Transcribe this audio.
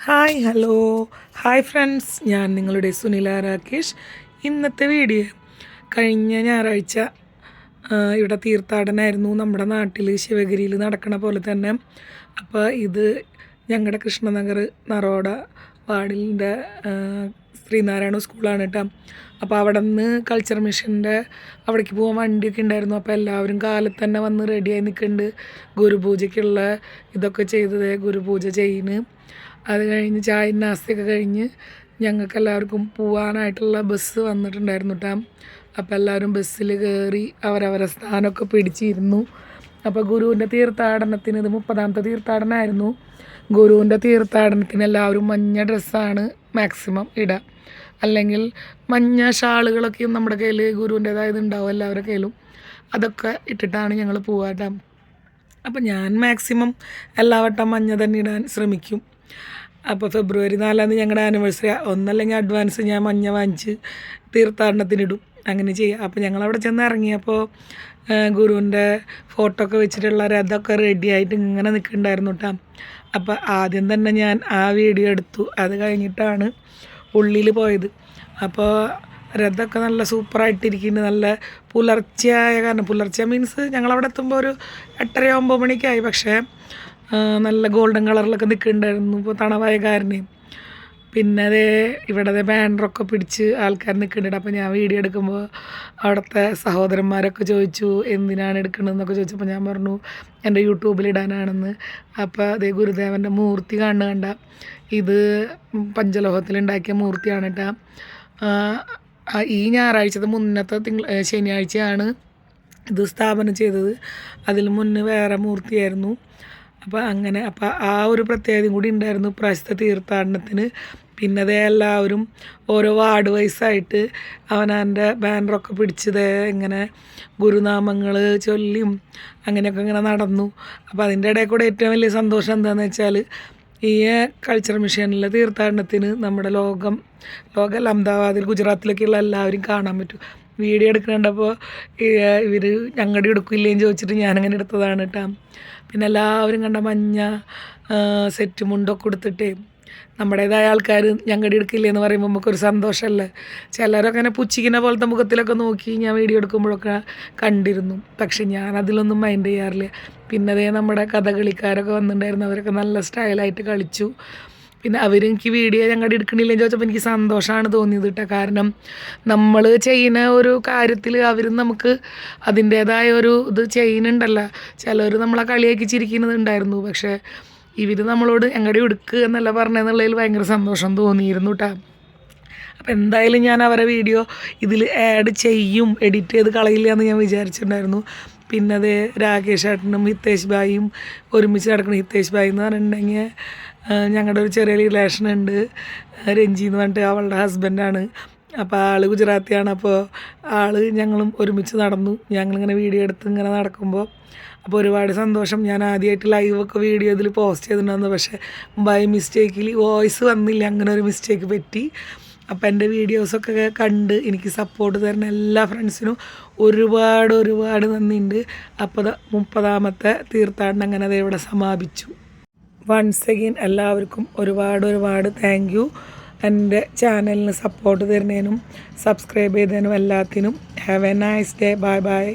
Hi hello hi friends, ഞാൻ നിങ്ങളുടെ സുനില രാകേഷ്. ഇന്നത്തെ വീഡിയോ കഴിഞ്ഞ ഞായറാഴ്ച ഇവിടെ തീർത്ഥാടനമായിരുന്നു നമ്മുടെ നാട്ടിൽ ശിവഗിരിയിൽ നടക്കണ പോലെ തന്നെ. അപ്പോൾ ഇത് ഞങ്ങളുടെ കൃഷ്ണനഗർ നറോഡ വാർഡിൻ്റെ ശ്രീനാരായണ സ്കൂളാണ് കേട്ടോ. അപ്പോൾ അവിടെ നിന്ന് കൾച്ചർ മിഷൻ്റെ അവിടേക്ക് പോകാൻ വണ്ടിയൊക്കെ ഉണ്ടായിരുന്നു. അപ്പോൾ എല്ലാവരും കാലത്ത് തന്നെ വന്ന് റെഡിയായി നിൽക്കുന്നുണ്ട്. ഗുരുപൂജയ്ക്കുള്ള ഇതൊക്കെ ചെയ്തത് ഗുരുപൂജ ചെയ്യുന്നു. അത് കഴിഞ്ഞ് ചായ നാസ്തിയൊക്കെ കഴിഞ്ഞ് ഞങ്ങൾക്ക് എല്ലാവർക്കും പോകാനായിട്ടുള്ള ബസ് വന്നിട്ടുണ്ടായിരുന്നു കേട്ടോ. അപ്പോൾ എല്ലാവരും ബസ്സിൽ കയറി അവരവരെ സ്ഥാനമൊക്കെ പിടിച്ചിരുന്നു. അപ്പോൾ ഗുരുവിൻ്റെ തീർത്ഥാടനത്തിന് ഇത് 30ാമത്തെ തീർത്ഥാടനമായിരുന്നു. ഗുരുവിൻ്റെ തീർത്ഥാടനത്തിന് എല്ലാവരും മഞ്ഞ ഡ്രസ്സാണ് മാക്സിമം ഇടുക, അല്ലെങ്കിൽ മഞ്ഞ ഷാളുകളൊക്കെയും നമ്മുടെ കയ്യിൽ ഗുരുവിൻ്റേതായത് ഉണ്ടാവും എല്ലാവരുടെ കയ്യിലും. അതൊക്കെ ഇട്ടിട്ടാണ് ഞങ്ങൾ പോകാം. അപ്പോൾ ഞാൻ മാക്സിമം എല്ലാ വട്ടം മഞ്ഞ തന്നെ ഇടാൻ ശ്രമിക്കും. അപ്പോൾ ഫെബ്രുവരി 4 ഞങ്ങളുടെ ആനിവേഴ്സറി, ഒന്നല്ലെങ്കിൽ അഡ്വാൻസ് ഞാൻ മഞ്ഞ വാങ്ങിച്ച് തീർത്ഥാടനത്തിനിടും, അങ്ങനെ ചെയ്യുക. അപ്പോൾ ഞങ്ങളവിടെ ചെന്ന് ഇറങ്ങിയപ്പോൾ ഗുരുവിൻ്റെ ഫോട്ടോ ഒക്കെ വെച്ചിട്ടുള്ള രഥമൊക്കെ റെഡി ആയിട്ട് ഇങ്ങനെ നിൽക്കുന്നുണ്ടായിരുന്നു കേട്ടോ. അപ്പോൾ ആദ്യം തന്നെ ഞാൻ ആ വീഡിയോ എടുത്തു. അത് കഴിഞ്ഞിട്ടാണ് ഉള്ളിൽ പോയത്. അപ്പോൾ രഥമൊക്കെ നല്ല സൂപ്പറായിട്ടിരിക്കുന്നു. നല്ല പുലർച്ചയായ കാരണം, പുലർച്ചെ മീൻസ് ഞങ്ങളവിടെ എത്തുമ്പോൾ ഒരു 8:30-9 മണിക്കായി. പക്ഷേ നല്ല ഗോൾഡൻ കളറിലൊക്കെ നിൽക്കുന്നുണ്ടായിരുന്നു. ഇപ്പോൾ തണവായ കാരണം. പിന്നെ ഇവിടെ ബാനറൊക്കെ പിടിച്ച് ആൾക്കാർ നിൽക്കുന്നുണ്ട്. അപ്പോൾ ഞാൻ വീഡിയോ എടുക്കുമ്പോൾ അവിടുത്തെ സഹോദരന്മാരൊക്കെ ചോദിച്ചു എന്തിനാണ് എടുക്കണമെന്നൊക്കെ ചോദിച്ചപ്പോൾ ഞാൻ പറഞ്ഞു എൻ്റെ യൂട്യൂബിൽ ഇടാനാണെന്ന്. അപ്പോൾ ഗുരുദേവൻ്റെ മൂർത്തി കണ്ട ഇത് പഞ്ചലോഹത്തിലുണ്ടാക്കിയ മൂർത്തിയാണ് കേട്ടോ. ഈ ഞായറാഴ്ചത്തെ മുന്നത്തെ ശനിയാഴ്ചയാണ് ഇത് സ്ഥാപനം ചെയ്തത്. അതിൽ മുന്നേ വേറെ മൂർത്തിയായിരുന്നു. അപ്പോൾ അങ്ങനെ ആ ഒരു പ്രത്യേകതയും കൂടി ഉണ്ടായിരുന്നു പ്രാവശ്യത്തെ തീർത്ഥാടനത്തിന്. പിന്നെ എല്ലാവരും ഓരോ വാർഡ് വൈസായിട്ട് അവനവൻ്റെ ബാനറൊക്കെ പിടിച്ചത് ഇങ്ങനെ ഗുരുനാമങ്ങൾ ചൊല്ലിയും അങ്ങനെയൊക്കെ ഇങ്ങനെ നടന്നു. അപ്പോൾ അതിൻ്റെ ഇടയിൽ കൂടെ ഏറ്റവും വലിയ സന്തോഷം എന്താണെന്ന് വെച്ചാൽ ഈ കൾച്ചർ മിഷനിലെ തീർത്ഥാടനത്തിന് നമ്മുടെ ലോകൽ അഹമ്മദാബാദിൽ ഗുജറാത്തിലൊക്കെയുള്ള എല്ലാവരും കാണാൻ പറ്റും. വീഡിയോ എടുക്കുന്നുണ്ടപ്പോൾ ഇവർ ഞങ്ങളുടെ എടുക്കില്ലേന്ന് ചോദിച്ചിട്ട് ഞാനങ്ങനെ എടുത്തതാണ് കേട്ടോ. പിന്നെ എല്ലാവരും കണ്ട മഞ്ഞ സെറ്റ് മുണ്ടൊക്കെ കൊടുത്തിട്ട് നമ്മുടേതായ ആൾക്കാർ ഞങ്ങളുടെ എടുക്കില്ലേ എന്ന് പറയുമ്പോൾ നമുക്കൊരു സന്തോഷമല്ലേ. ചിലരൊക്കെ അങ്ങനെ പുച്ഛിക്കുന്ന പോലത്തെ മുഖത്തിലൊക്കെ നോക്കി ഞാൻ വീഡിയോ എടുക്കുമ്പോഴൊക്കെ കണ്ടിരുന്നു. പക്ഷെ ഞാൻ അതിലൊന്നും മൈൻഡ് ചെയ്യാറില്ല. പിന്നെ നമ്മുടെ കഥകളിക്കാരൊക്കെ വന്നിട്ടുണ്ടായിരുന്നു. അവരൊക്കെ നല്ല സ്റ്റൈലായിട്ട് കളിച്ചു. പിന്നെ അവരെനിക്ക് വീഡിയോ ഞങ്ങളുടെ എടുക്കണില്ലെന്ന് ചോദിച്ചപ്പോൾ എനിക്ക് സന്തോഷമാണ് തോന്നിയത് കേട്ടോ. കാരണം നമ്മൾ ചെയ്യുന്ന ഒരു കാര്യത്തിൽ അവരും നമുക്ക് അതിൻ്റേതായ ഒരു ഇത് ചെയ്യുന്നുണ്ടല്ലോ. ചിലർ നമ്മളെ കളിയാക്കി ചിരിക്കുന്നതുണ്ടായിരുന്നു. പക്ഷേ ഇവർ നമ്മളോട് ഞങ്ങളുടെ എടുക്കുക എന്നല്ല പറഞ്ഞതെന്നുള്ളതിൽ ഭയങ്കര സന്തോഷം തോന്നിയിരുന്നു കേട്ടോ. അപ്പോൾ എന്തായാലും ഞാൻ അവരെ വീഡിയോ ഇതിൽ ആഡ് ചെയ്യും, എഡിറ്റ് ചെയ്ത് കളയില്ല എന്ന് ഞാൻ വിചാരിച്ചിട്ടുണ്ടായിരുന്നു. പിന്നെ രാകേഷ് ഏട്ടനും ഹിത്തേഷ് ഭായിയും ഒരുമിച്ച് നടക്കണം. ഹിത്തേഷ് ഭായി എന്ന് പറഞ്ഞിട്ടുണ്ടെങ്കിൽ ഞങ്ങളുടെ ഒരു ചെറിയ റിലേഷനുണ്ട്, രഞ്ജി എന്ന് പറഞ്ഞിട്ട് അവളുടെ ഹസ്ബൻഡാണ്. അപ്പോൾ ആൾ ഗുജറാത്തിയാണ്. അപ്പോൾ ഞങ്ങളും ഒരുമിച്ച് നടന്നു. ഞങ്ങളിങ്ങനെ വീഡിയോ എടുത്ത് ഇങ്ങനെ നടക്കുമ്പോൾ അപ്പോൾ ഒരുപാട് സന്തോഷം. ഞാൻ ആദ്യമായിട്ട് ലൈവൊക്കെ വീഡിയോ ഇതിൽ പോസ്റ്റ് ചെയ്തിട്ടുണ്ടായിരുന്നു. പക്ഷേ ബൈ മിസ്റ്റേക്കിൽ വോയിസ് വന്നില്ല, അങ്ങനെ ഒരു മിസ്റ്റേക്ക് പറ്റി. അപ്പോൾ എൻ്റെ വീഡിയോസൊക്കെ കണ്ട് എനിക്ക് സപ്പോർട്ട് തരുന്ന എല്ലാ ഫ്രണ്ട്സിനും ഒരുപാട് നന്ദിയുണ്ട്. അപ്പോൾ 30ാമത്തെ തീർത്ഥാടനം അങ്ങനെ ഇവിടെ സമാപിച്ചു. വൺസ് അഗെയിൻ എല്ലാവർക്കും ഒരുപാട് താങ്ക് യു. എൻ്റെ ചാനലിന് സപ്പോർട്ട് തരുന്നതിനും സബ്സ്ക്രൈബ് ചെയ്തതിനും എല്ലാത്തിനും. Have a nice day. By.